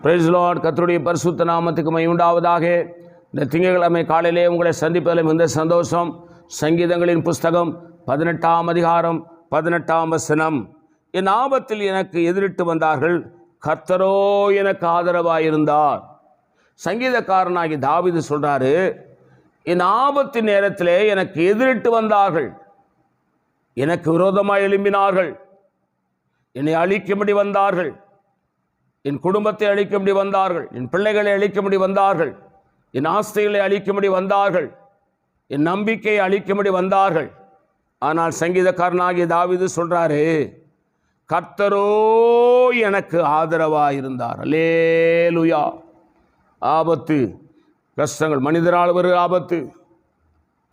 Price Lord. கர்த்தருடைய பரிசுத்த நாமத்துக்கு மகிமை உண்டாவதாக. இந்த திங்கட்கிழமை காலையிலே உங்களை சந்திப்பதில் மிகுந்த சந்தோஷம். சங்கீதங்களின் புஸ்தகம் 18ஆம் அதிகாரம் 18ஆம் வசனம். என் ஆபத்தில் எனக்கு எதிரிட்டு வந்தார்கள், கர்த்தரோ எனக்கு ஆதரவாயிருந்தார். சங்கீதக்காரனாகி தாவீது சொல்றாரு, என் ஆபத்தின் நேரத்திலே எனக்கு எதிரிட்டு வந்தார்கள், எனக்கு விரோதமாக எழும்பினார்கள், என்னை அழிக்கும்படி வந்தார்கள், என் குடும்பத்தை அழிக்கும்படி வந்தார்கள், என் பிள்ளைகளை அழிக்கும்படி வந்தார்கள், என் ஆஸ்திகளை அழிக்கும்படி வந்தார்கள், என் நம்பிக்கையை அழிக்கும்படி வந்தார்கள். ஆனால் சங்கீதக்காரனாகிய தாவீது சொல்றாரு, கர்த்தரோ எனக்கு ஆதரவாக இருந்தார். அல்லேலூயா. ஆபத்து, கஷ்டங்கள், மனிதரால் வருகிற ஆபத்து,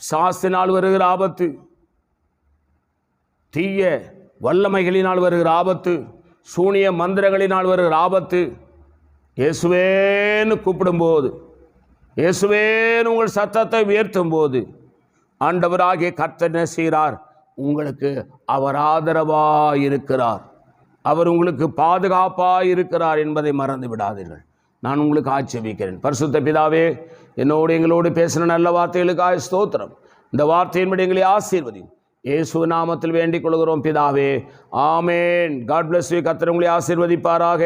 சாஸ்தினால் வருகிற ஆபத்து, தீய வல்லமைகளினால் வருகிற ஆபத்து, சூனிய மந்திரங்களினால் வருகிற ஆபத்து, இயேசுவேன்னு கூப்பிடும்போது, இயேசுவேன்னு உங்கள் சத்தத்தை உயர்த்தும் போது ஆண்டவராகிய கர்த்தர் என்ன செய்கிறார்? உங்களுக்கு அவர் ஆதரவாக இருக்கிறார், அவர் உங்களுக்கு பாதுகாப்பாக இருக்கிறார் என்பதை மறந்து விடாதீர்கள். நான் உங்களுக்கு ஆட்சேபிக்கிறேன். பரிசுத்த பிதாவே, என்னோடு எங்களோடு பேசின நல்ல வார்த்தைகளுக்காக ஸ்தோத்திரம். இந்த வார்த்தையின்படி எங்களை ஆசீர்வதியும். இயேசு நாமத்தில் வேண்டிக் கொள்கிறோம் பிதாவே, ஆமேன். God bless you. கர்த்தர் உங்களை ஆசீர்வதிப்பாராக.